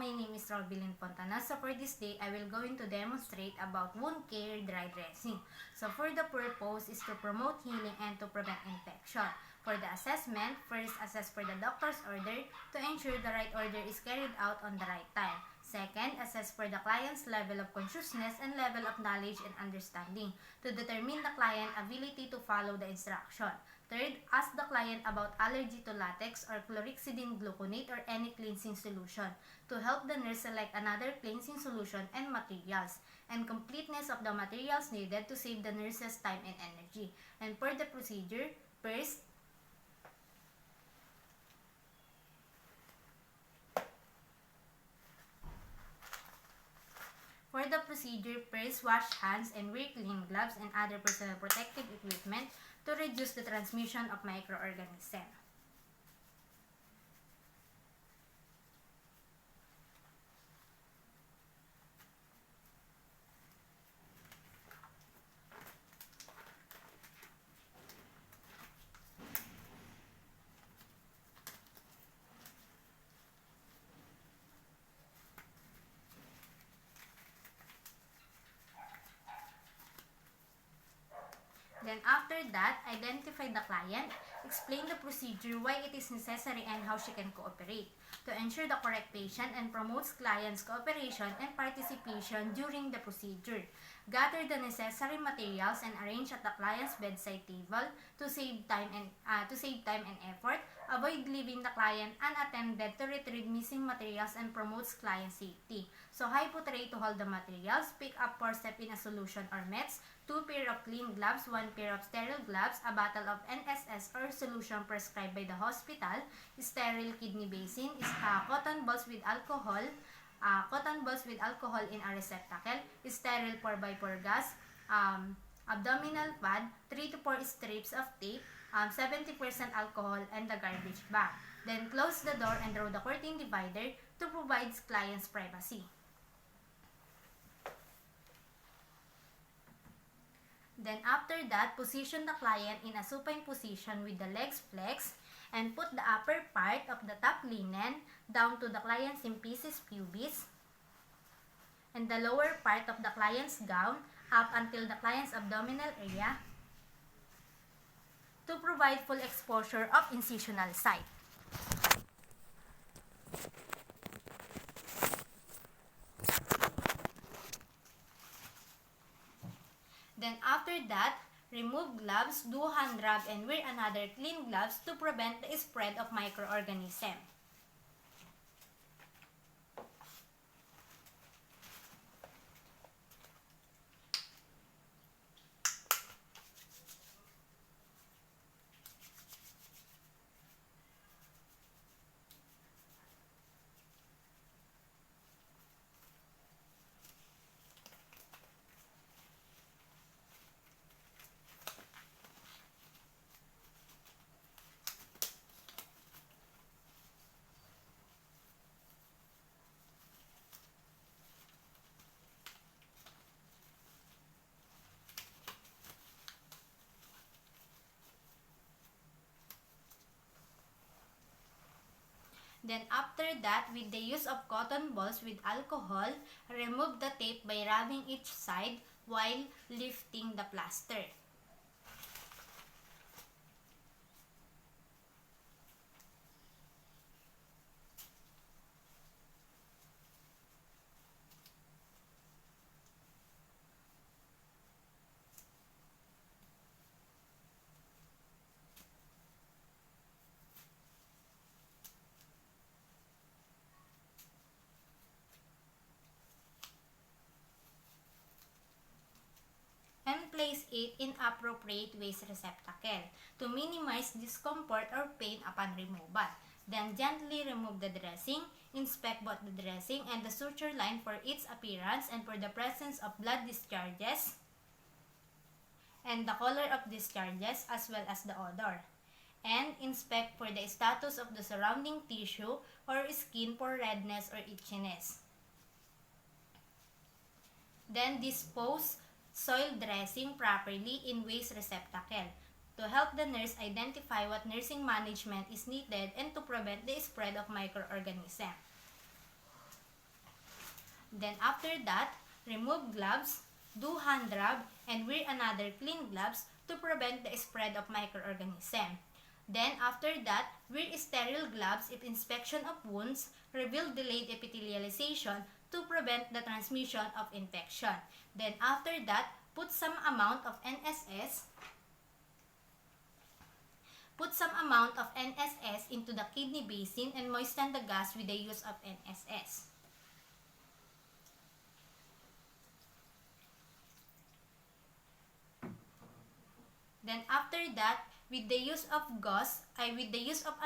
my name is Robilyn Fontana. So for this day, I will going to demonstrate about wound care dry dressing. So for the purpose is to promote healing and to prevent infection. For the assessment, first assess for the doctor's order to ensure the right order is carried out on the right time. Second, assess for the client's level of consciousness and level of knowledge and understanding to determine the client's ability to follow the instruction. Third, ask the client about allergy to latex or chlorhexidine gluconate or any cleansing solution to help the nurse select another cleansing solution and materials and completeness of the materials needed to save the nurse's time and energy. And for the procedure, first, wash hands and wear clean gloves and other personal protective equipment to reduce the transmission of microorganisms. Then after that, identify the client, explain the procedure, why it is necessary and how she can cooperate to ensure the correct patient and promotes client's cooperation and participation during the procedure. Gather the necessary materials and arrange at the client's bedside table to save time and effort. Avoid leaving the client unattended to retrieve missing materials and promotes client safety. So hypotray to hold the materials, pick up 4 step in a solution or meds, 2 pair of clean gloves, 1 pair of sterile gloves, a bottle of NSS or solution prescribed by the hospital, sterile kidney basin, cotton balls with alcohol in a receptacle, sterile 4x4 gas, abdominal pad, 3 to 4 strips of tape, 70% alcohol, and the garbage bag. Then close the door and draw the curtain divider to provide client's privacy. Then after that, position the client in a supine position with the legs flexed and put the upper part of the top linen down to the client's symphysis pubis and the lower part of the client's gown up until the client's abdominal area to provide full exposure of incisional site. Then after that, remove gloves, do hand rub, and wear another clean gloves to prevent the spread of microorganisms. Then after that, with the use of cotton balls with alcohol, remove the tape by rubbing each side while lifting the plaster. Place it in appropriate waste receptacle to minimize discomfort or pain upon removal. Then gently remove the dressing, inspect both the dressing and the suture line for its appearance and for the presence of blood discharges and the color of discharges as well as the odor. And inspect for the status of the surrounding tissue or skin for redness or itchiness. Then dispose soil dressing properly in waste receptacle to help the nurse identify what nursing management is needed and to prevent the spread of microorganisms. Then after that, remove gloves, do hand rub, and wear another clean gloves to prevent the spread of microorganisms. Then after that, wear sterile gloves if inspection of wounds reveal delayed epithelialization to prevent the transmission of infection. Then after that, put some amount of NSS into the kidney basin and moisten the gas with the use of NSS. Then after that, with the use of a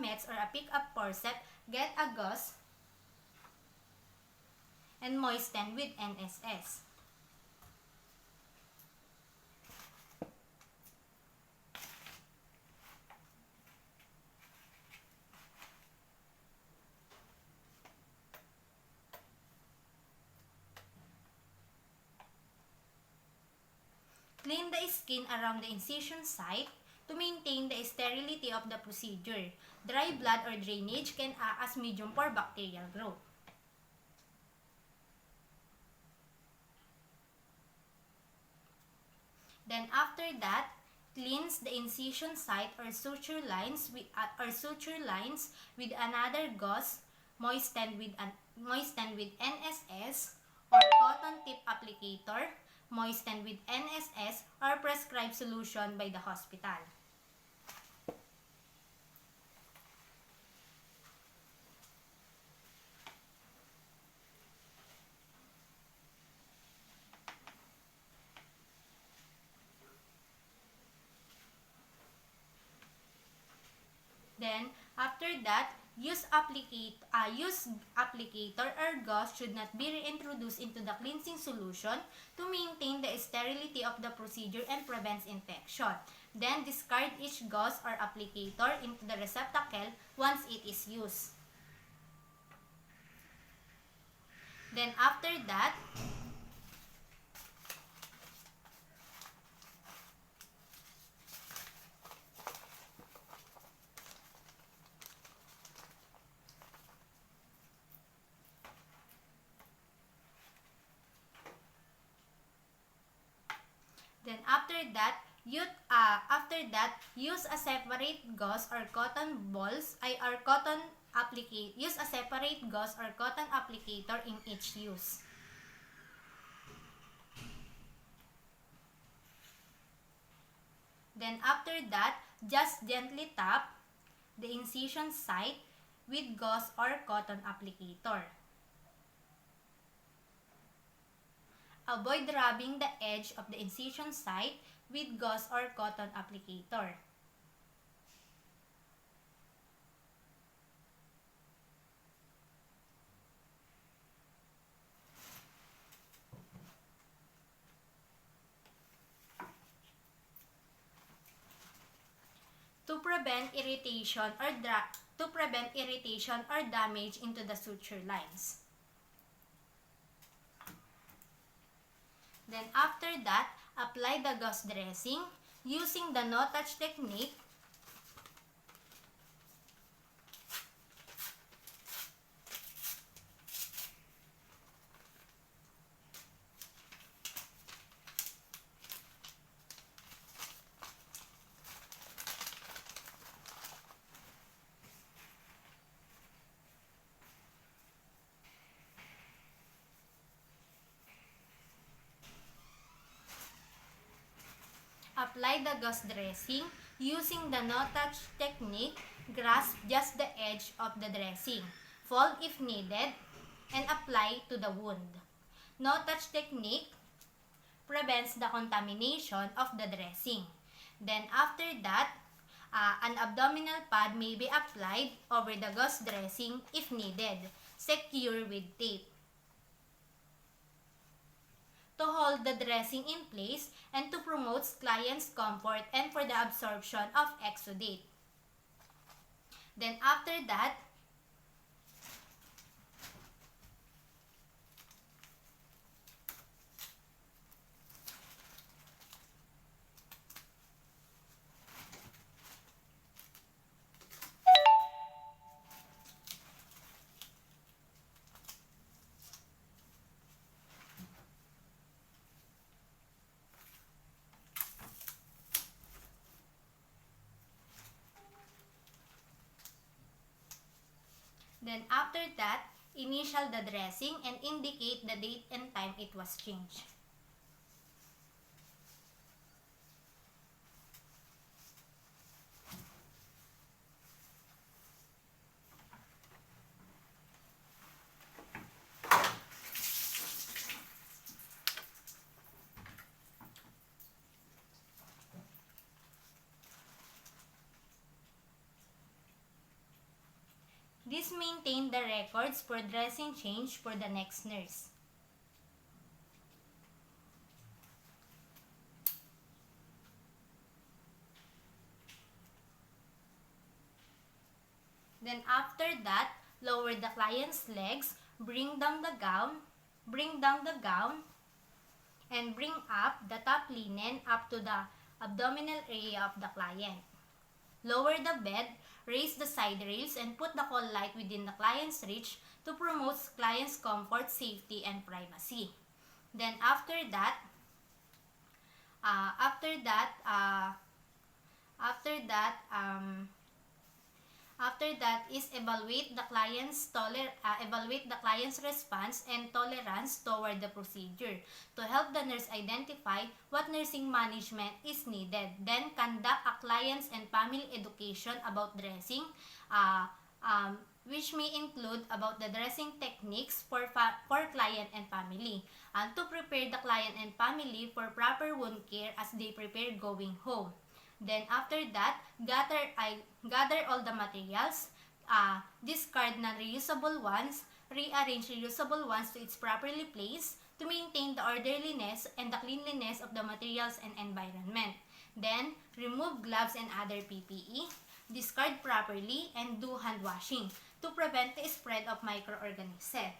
METS or a pick-up forceps, get a gauze and moisten with NSS. Clean the skin around the incision site to maintain the sterility of the procedure. Dry blood or drainage can act as medium for bacterial growth. Then after that, cleanse the incision site or suture lines with another gauze moistened with NSS or cotton tip applicator, moistened with NSS or prescribed solution by the hospital. Then, after that, use applicator or gauze should not be reintroduced into the cleansing solution to maintain the sterility of the procedure and prevents infection. Then, discard each gauze or applicator into the receptacle once it is used. Then, after that, use a separate gauze or cotton applicator in each use. Then after that, just gently tap the incision site with gauze or cotton applicator. Avoid rubbing the edge of the incision site with gauze or cotton applicator. To prevent irritation or damage into the suture lines. Then after that, apply the gauze dressing using the no-touch technique . Apply the gauze dressing using the no-touch technique. Grasp just the edge of the dressing. Fold if needed and apply to the wound. No-touch technique prevents the contamination of the dressing. Then after that, an abdominal pad may be applied over the gauze dressing if needed. Secure with tape to hold the dressing in place and to promote client's comfort and for the absorption of exudate. Then after that, Then after that, initial the dressing and indicate the date and time it was changed. This maintain the records for dressing change for the next nurse. Then after that, lower the client's legs, bring down the gown, and bring up the top linen up to the abdominal area of the client. Lower the bed, raise the side rails, and put the call light within the client's reach to promote client's comfort, safety, and privacy. Then after that is evaluate the client's response and tolerance toward the procedure to help the nurse identify what nursing management is needed. Then conduct a client's and family education about dressing, which may include about the dressing techniques for client and family, and to prepare the client and family for proper wound care as they prepare going home. Then after that, gather all the materials, discard non-reusable ones, rearrange reusable ones to its properly placed to maintain the orderliness and the cleanliness of the materials and environment. Then, remove gloves and other PPE, discard properly, and do hand washing to prevent the spread of microorganisms.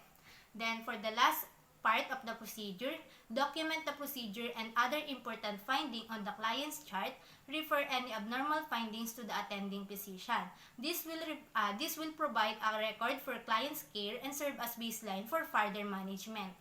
Then, for the last part of the procedure, document the procedure and other important findings on the client's chart. Refer any abnormal findings to the attending physician. This will provide a record for client's care and serve as baseline for further management.